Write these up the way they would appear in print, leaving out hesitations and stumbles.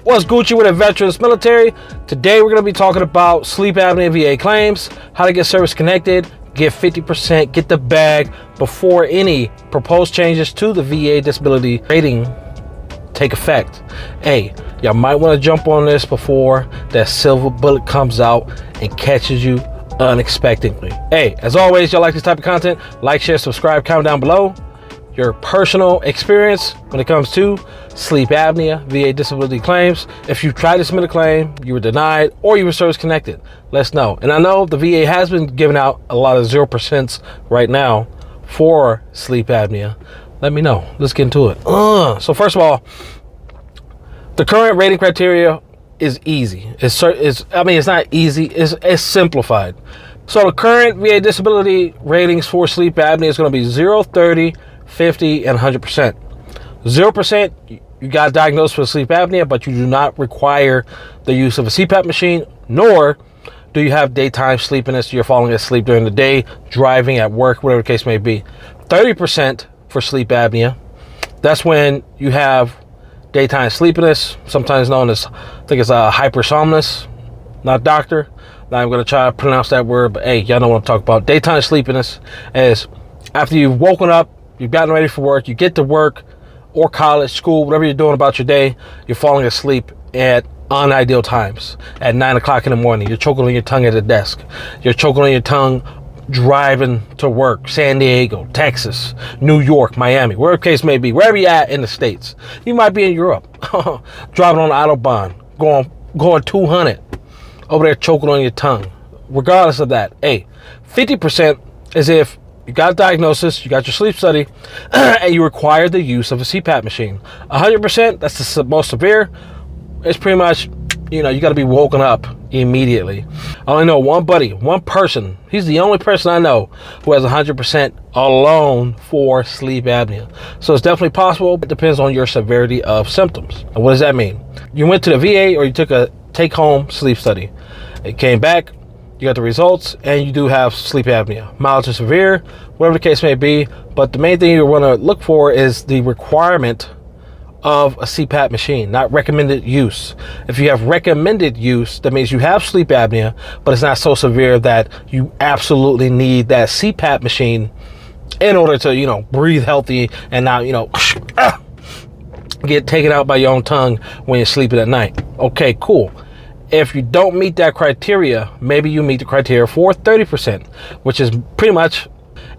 What's Gucci with a veterans military? Today we're going to be talking about sleep apnea VA claims, how to get service connected, get 50%, get the bag before any proposed changes to the VA disability rating take effect. Hey, y'all might want to jump on this before that silver bullet comes out and catches you unexpectedly. Hey, as always, y'all like this type of content, like, share, subscribe, comment down below your personal experience when it comes to sleep apnea VA disability claims. If you tried to submit a claim, you were denied, or you were service connected, let's know. And I know the VA has been giving out a lot of 0% right now for sleep apnea. Let me know. Let's get into it. So first of all, the current rating criteria is easy. It's not easy. It's simplified. So the current VA disability ratings for sleep apnea is going to be 0, 30, 50, and 100%. 0%, you got diagnosed with sleep apnea, but you do not require the use of a CPAP machine, nor do you have daytime sleepiness. You're falling asleep during the day, driving, at work, whatever the case may be. 30% for sleep apnea. That's when you have daytime sleepiness, sometimes known as, I think it's hypersomnolence. Not doctor. Now I'm going to try to pronounce that word, but hey, y'all know what I'm talking about. Daytime sleepiness is after you've woken up, you've gotten ready for work, you get to work or college, school, whatever you're doing about your day, you're falling asleep at unideal times. At 9 o'clock in the morning, you're choking on your tongue at the desk. You're choking on your tongue driving to work, San Diego, Texas, New York, Miami, wherever the case may be, wherever you're at in the States. You might be in Europe, driving on the Autobahn, going 200, over there choking on your tongue. Regardless of that, hey, 50% is if you got a diagnosis, you got your sleep study, and you require the use of a CPAP machine. 100%, that's the most severe. It's pretty much, you got to be woken up immediately. I only know one person. He's the only person I know who has 100% alone for sleep apnea. So it's definitely possible. It depends on your severity of symptoms. And what does that mean? You went to the VA or you took a take-home sleep study. It came back. You got the results, and you do have sleep apnea, mild to severe, whatever the case may be. But the main thing you want to look for is the requirement of a CPAP machine, not recommended use. If you have recommended use, that means you have sleep apnea, but it's not so severe that you absolutely need that CPAP machine in order to, breathe healthy and not, get taken out by your own tongue when you're sleeping at night. Okay, cool. If you don't meet that criteria, maybe you meet the criteria for 30%, which is pretty much,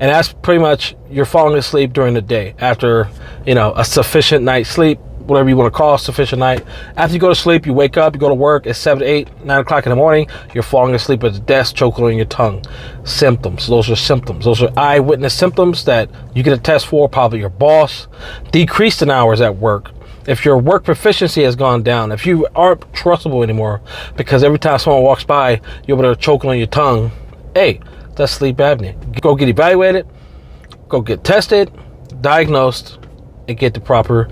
and that's pretty much you're falling asleep during the day after, a sufficient night's sleep, whatever you want to call a sufficient night. After you go to sleep, you wake up, you go to work at 7, 8, 9 o'clock in the morning, you're falling asleep at the desk, choking on your tongue. Symptoms. Those are symptoms. Those are eyewitness symptoms that you get a test for, probably your boss. Decreased in hours at work. If your work proficiency has gone down, if you aren't trustable anymore, because every time someone walks by, you're able to choke on your tongue, hey, that's sleep apnea. Go get evaluated, go get tested, diagnosed, and get the proper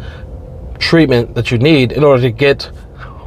treatment that you need in order to get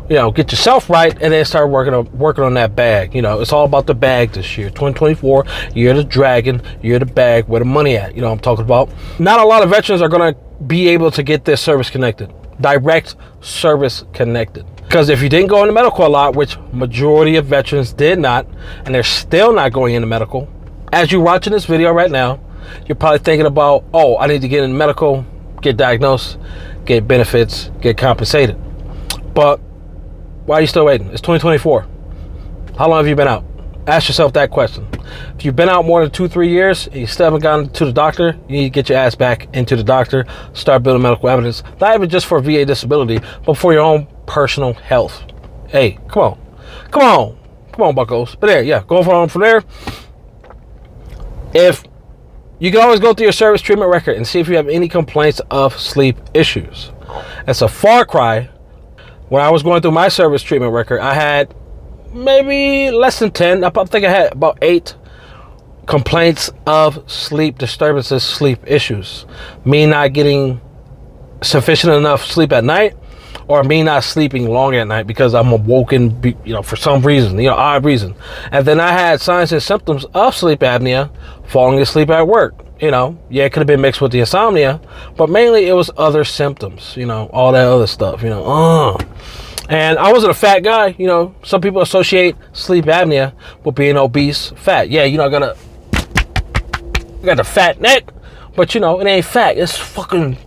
yourself right, and then start working on that bag. It's all about the bag this year. 2024, year of the dragon, year of the bag, where the money at. I'm talking about. Not a lot of veterans are going to be able to get this service connected. Direct service connected. Because if you didn't go into medical a lot, which majority of veterans did not, and they're still not going into medical, as you're watching this video right now, you're probably thinking about, oh, I need to get into medical, get diagnosed, get benefits, get compensated. But why are you still waiting? It's 2024. How long have you been out? Ask yourself that question. If you've been out more than 2-3 years and you still haven't gone to the doctor, you need to get your ass back into the doctor, start building medical evidence, not even just for VA disability, but for your own personal health. Hey, come on, buckos. But there, yeah, going from there. If you can always go through your service treatment record and see if you have any complaints of sleep issues. It's a far cry. When I was going through my service treatment record, I had maybe less than 10. I think I had about 8 complaints of sleep disturbances, sleep issues. Me not getting sufficient enough sleep at night, or me not sleeping long at night because I'm awoken, for some reason, odd reason. And then I had signs and symptoms of sleep apnea, falling asleep at work. It could have been mixed with the insomnia, but mainly it was other symptoms, all that other stuff, And I wasn't a fat guy. You know, some people associate sleep apnea with being obese, fat. Yeah, you know, I got the fat neck, but you know, it ain't fat. It's fucking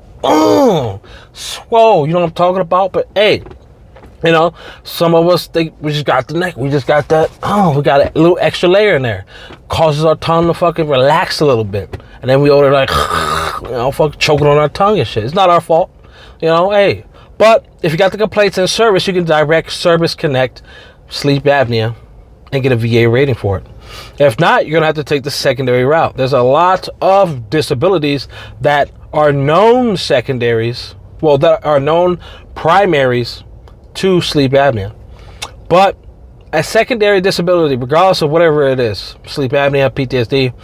swole. You know what I'm talking about? But hey, you know, some of us think we just got the neck. We just got that. We got a little extra layer in there. Causes our tongue to fucking relax a little bit, and then we order like, you know, fucking choking on our tongue and shit. It's not our fault. You know, hey. But if you got the complaints in service, you can direct Service Connect sleep apnea and get a VA rating for it. If not, you're going to have to take the secondary route. There's a lot of disabilities that are known secondaries, well, that are known primaries to sleep apnea. But a secondary disability, regardless of whatever it is, sleep apnea, PTSD,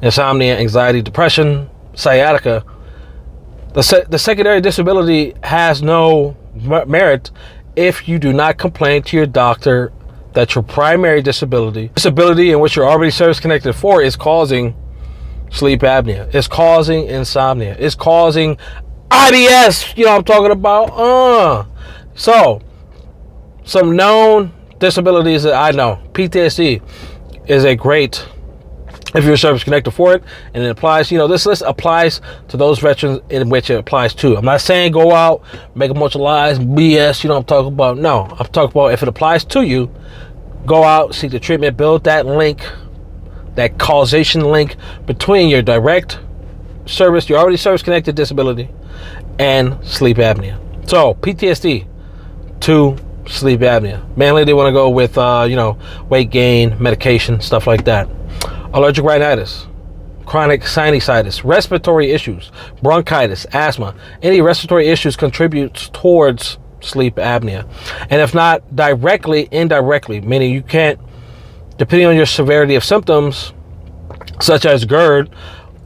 insomnia, anxiety, depression, sciatica, the secondary disability has no merit if you do not complain to your doctor that your primary disability in which you're already service connected for, is causing sleep apnea, is causing insomnia, is causing IBS. You know what I'm talking about? So, some known disabilities that I know. PTSD is a great, if you're service connected for it, and it applies, you know, this list applies to those veterans in which it applies to. I'm not saying go out, make a bunch of lies, BS, you know what I'm talking about. No, I'm talking about if it applies to you, go out, seek the treatment, build that link, that causation link between your direct service, your already service connected disability, and sleep apnea. So, PTSD to sleep apnea. Mainly they want to go with, you know, weight gain, medication, stuff like that. Allergic rhinitis, chronic sinusitis, respiratory issues, bronchitis, asthma. Any respiratory issues contributes towards sleep apnea. And if not directly, indirectly, meaning you can't, depending on your severity of symptoms, such as GERD.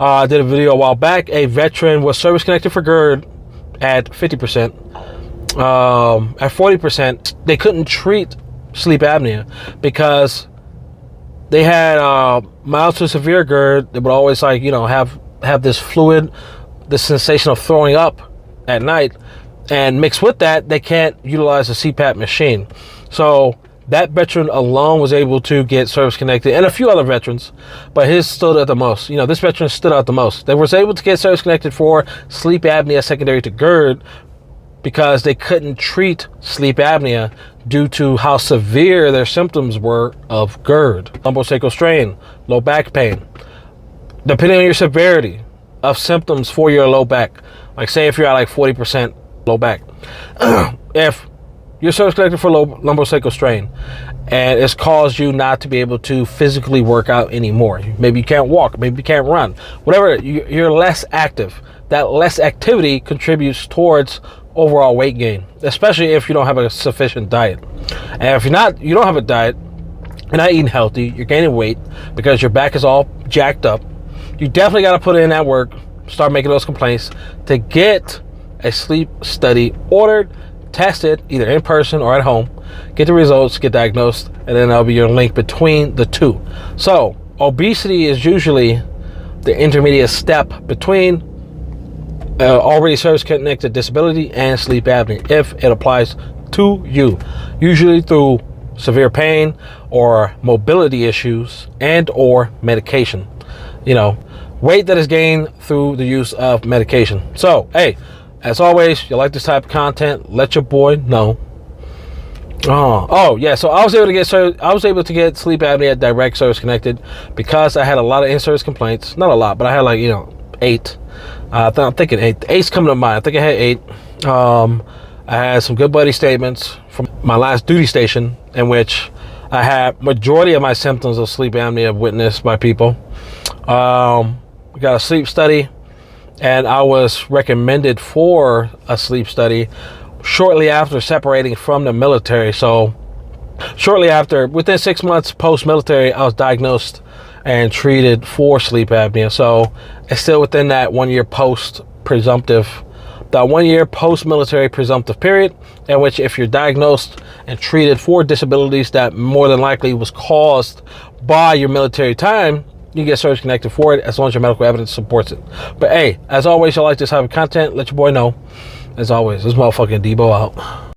I did a video a while back. A veteran was service connected for GERD at 50%. At 40%, they couldn't treat sleep apnea because they had mild to severe GERD. They would always, like, you know, have this fluid, this sensation of throwing up at night, and mixed with that, they can't utilize a CPAP machine. So that veteran alone was able to get service connected, and a few other veterans, but his stood out the most. You know, this veteran stood out the most. They was able to get service connected for sleep apnea secondary to GERD because they couldn't treat sleep apnea due to how severe their symptoms were of GERD. Lumbosacral strain, low back pain. Depending on your severity of symptoms for your low back, like say if you're at like 40% low back, if you're service connected for low lumbosacral strain and it's caused you not to be able to physically work out anymore, maybe you can't walk, maybe you can't run, whatever, you're less active. That less activity contributes towards overall weight gain, especially if you don't have a sufficient diet. And if you don't have a diet, you're not eating healthy, you're gaining weight because your back is all jacked up, you definitely got to put in that work, start making those complaints to get a sleep study ordered, tested either in person or at home, get the results, get diagnosed, and then that'll be your link between the two. So obesity is usually the intermediate step between already service connected disability and sleep apnea if it applies to you, usually through severe pain or mobility issues and or medication, you know, weight that is gained through the use of medication. So hey, as always, you like this type of content, let your boy know. Oh yeah, so I was able to get sleep apnea direct service connected because I had a lot of in-service complaints. Not a lot, but I had, like, you know, 8. I'm thinking 8. 8's coming to mind. I think I had 8. I had some good buddy statements from my last duty station in which I had majority of my symptoms of sleep apnea witnessed by people. We got a sleep study, and I was recommended for a sleep study shortly after separating from the military. So shortly after, within 6 months post-military, I was diagnosed and treated for sleep apnea. So it's still within that 1 year that 1 year post-military presumptive period, in which if you're diagnosed and treated for disabilities that more than likely was caused by your military time, you get service connected for it as long as your medical evidence supports it. But hey, as always, you like this type of content, let your boy know. As always, this motherfucking Debo out.